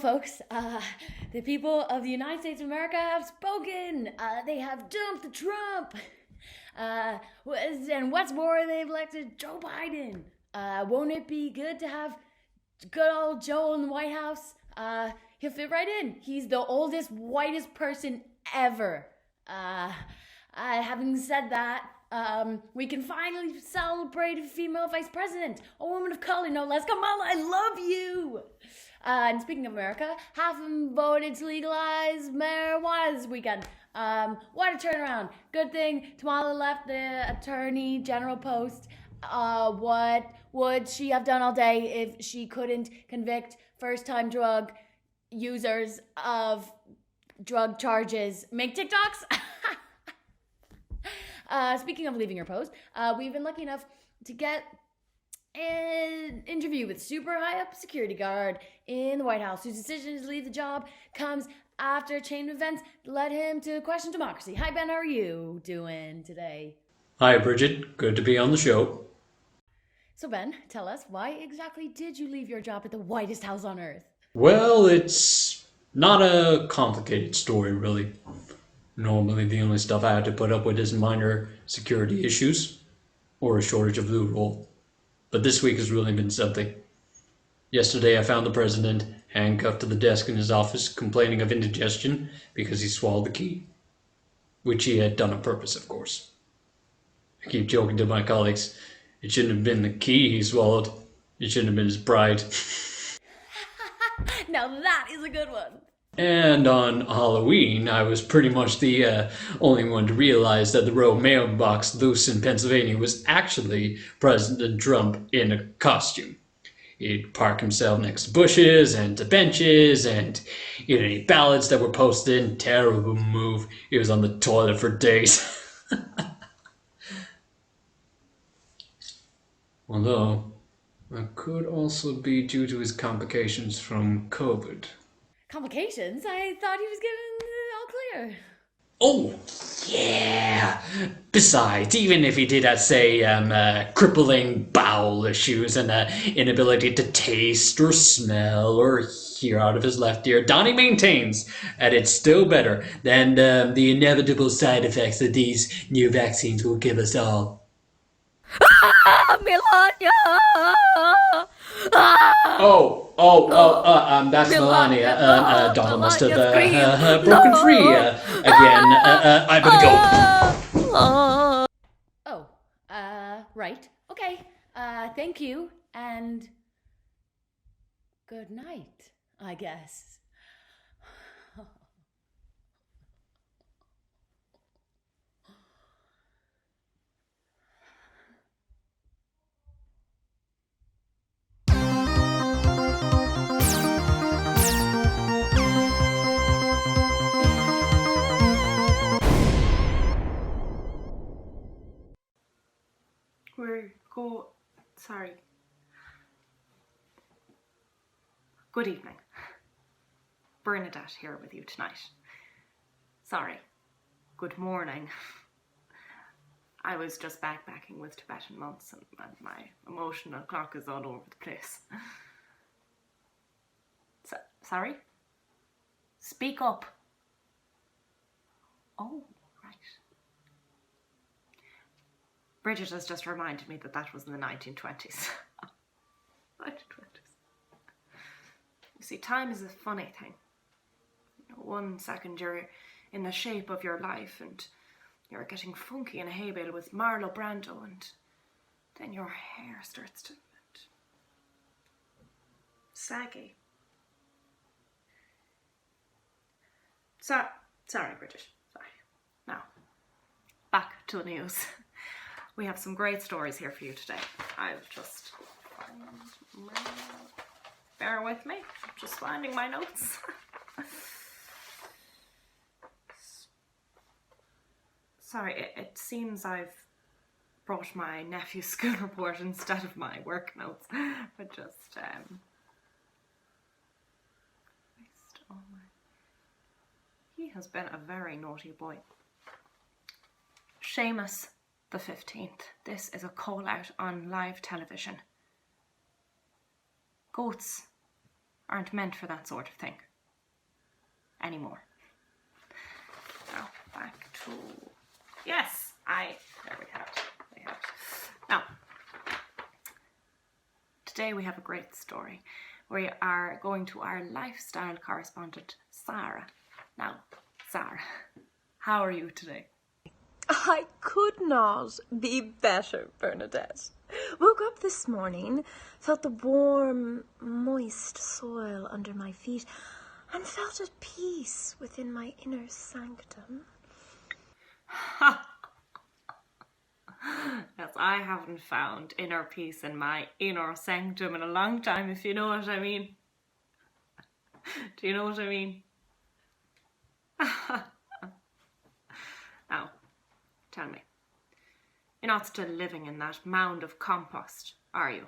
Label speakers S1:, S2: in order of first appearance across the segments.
S1: folks. The people of the United States of America have spoken. They have dumped Trump. And what's more, they've elected Joe Biden. Won't it be good to have good old Joe in the White House? He'll fit right in. He's the oldest, whitest person ever. Having said that, we can finally celebrate a female vice president, a woman of color, no less. Kamala, I love you. And speaking of America, half of them voted to legalize marijuana this weekend. What a turnaround. Good thing Kamala left the attorney general post. What would she have done all day if she couldn't convict first-time drug users of drug charges? Make TikToks? Speaking of leaving her post, we've been lucky enough to get an interview with super high up security guard in the White House, whose decision to leave the job comes after a chain of events led him to question democracy. Hi Ben, how are you doing today?
S2: Hi Bridget, good to be on the show.
S1: So Ben, tell us, why exactly did you leave your job at the whitest house on earth?
S2: Well, it's not a complicated story really. Normally the only stuff I had to put up with is minor security issues or a shortage of loo roll. But this week has really been something. Yesterday I found the president handcuffed to the desk in his office complaining of indigestion because he swallowed the key. Which he had done on purpose, of course. I keep joking to my colleagues, it shouldn't have been the key he swallowed. It shouldn't have been his bride.
S1: Now that is a good one.
S2: And on Halloween, I was pretty much the only one to realize that the row mailbox loose in Pennsylvania was actually President Trump in a costume. He'd park himself next to bushes and to benches and eat any ballots that were posted. Terrible move. He was on the toilet for days. Although, that could also be due to his complications from COVID.
S1: Complications? I thought he was getting all clear.
S2: Oh, yeah. Besides, even if he did have, say, crippling bowel issues and inability to taste or smell or hear out of his left ear, Donnie maintains that it's still better than the inevitable side effects that these new vaccines will give us all.
S1: Melania!
S2: That's Melania. Donald must have broken free again. I better go.
S1: Right. Okay. Thank you, and good night, I guess.
S3: Good evening. Bernadette here with you tonight. Sorry. Good morning. I was just backpacking with Tibetan monks and my emotional clock is all over the place. Sorry? Speak up. Oh, right. Bridget has just reminded me that was in the 1920s. 1920s. You see, time is a funny thing. 1 second you're in the shape of your life and you're getting funky in a hay bale with Marlo Brando, and then your hair starts to get saggy. Sorry, Bridget. Sorry. Now, back to the news. We have some great stories here for you today. I'll just bear with me. I'm just finding my notes. Sorry, it seems I've brought my nephew's school report instead of my work notes. But just, he has been a very naughty boy. Seamus the 15th. This is a call out on live television. Goats aren't meant for that sort of thing anymore. Now, back to... Yes, there we have it. Now, today we have a great story. We are going to our lifestyle correspondent, Sarah. Now, Sarah, how are you today?
S4: I could not be better, Bernadette. Woke up this morning, felt the warm, moist soil under my feet, and felt at peace within my inner sanctum.
S3: Yes, I haven't found inner peace in my inner sanctum in a long time, if you know what I mean. Do you know what I mean? Now, tell me, you're not still living in that mound of compost, are you?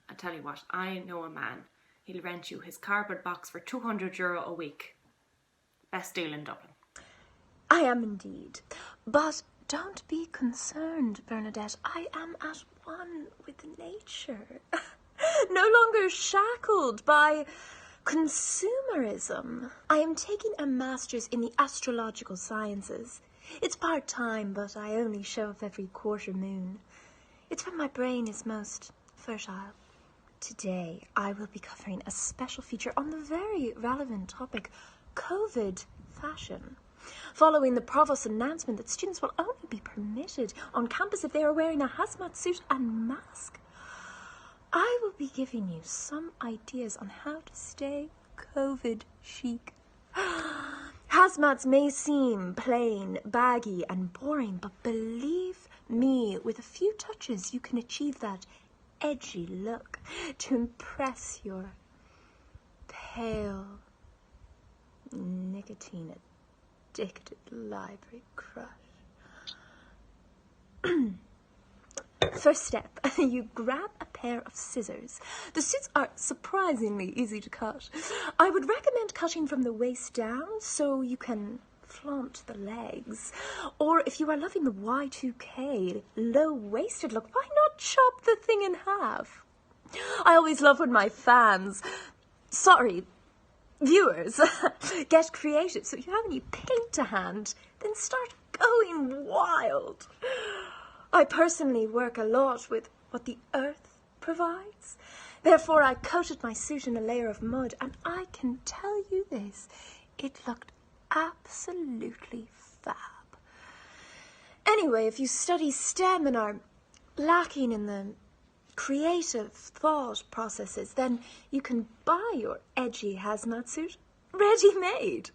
S3: I tell you what, I know a man. He'll rent you his cardboard box for €200 a week. Best deal in Dublin.
S4: I am indeed. But don't be concerned, Bernadette. I am at one with nature. No longer shackled by consumerism. I am taking a master's in the astrological sciences. It's part-time, but I only show up every quarter moon. It's when my brain is most fertile. Today, I will be covering a special feature on the very relevant topic, COVID fashion. Following the provost's announcement that students will only be permitted on campus if they are wearing a hazmat suit and mask, I will be giving you some ideas on how to stay COVID chic. Hazmats may seem plain, baggy and boring, but believe me, with a few touches you can achieve that edgy look to impress your pale, nicotine-addicted library crush. First step, you grab a pair of scissors. The suits are surprisingly easy to cut. I would recommend cutting from the waist down so you can flaunt the legs. Or if you are loving the Y2K low-waisted look, why not chop the thing in half? I always love when my viewers, get creative. So if you have any paint to hand, then start going wild. I personally work a lot with what the earth provides. Therefore, I coated my suit in a layer of mud, and I can tell you this, it looked absolutely fab. Anyway, if you study STEM and are lacking in the creative thought processes, then you can buy your edgy hazmat suit ready-made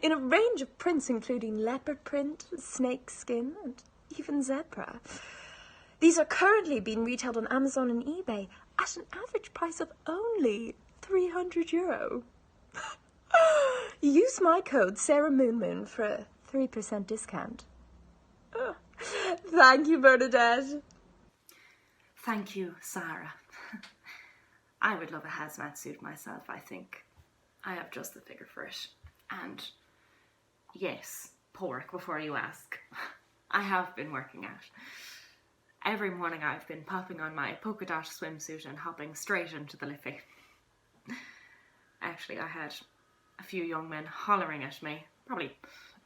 S4: in a range of prints including leopard print, snake skin, and even zebra. These are currently being retailed on Amazon and eBay at an average price of only €300. Use my code SarahMoonMoon for a 3% discount. Thank you, Bernadette.
S3: Thank you, Sarah. I would love a hazmat suit myself, I think. I have just the figure for it. And yes, pork before you ask. I have been working out. Every morning I've been popping on my polka dot swimsuit and hopping straight into the liffey. Actually, I had a few young men hollering at me, probably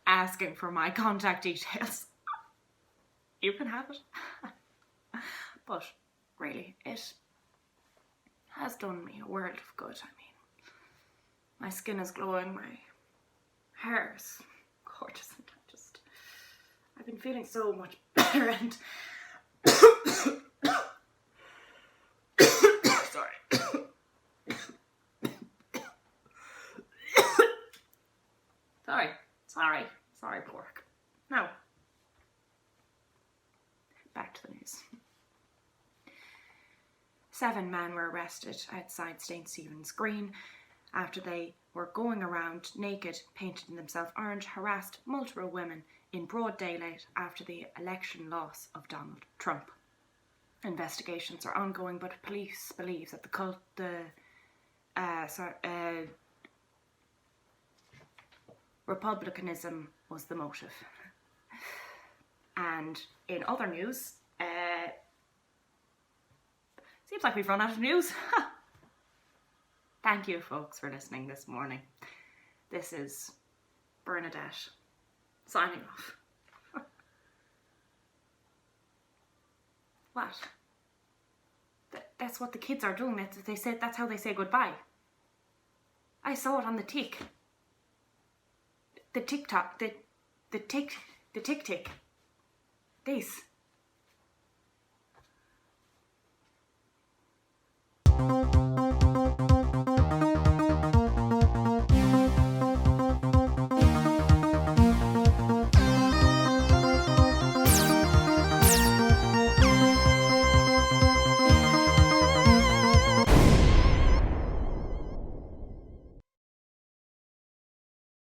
S3: asking for my contact details. You can have it. But really, it has done me a world of good. I mean, my skin is glowing, my hair is gorgeous, and I've been feeling so much better, and sorry, pork. Now, back to the news. 7 men were arrested outside St. Stephen's Green after they were going around naked, painting themselves orange, harassed multiple women in broad daylight after the election loss of Donald Trump. Investigations are ongoing, but police believe that Republicanism was the motive. And in other news, seems like we've run out of news. Thank you, folks, for listening this morning. This is Bernadette signing off. What? That's what the kids are doing. That's how they say goodbye. I saw it on the tick. The TikTok, the tick. This.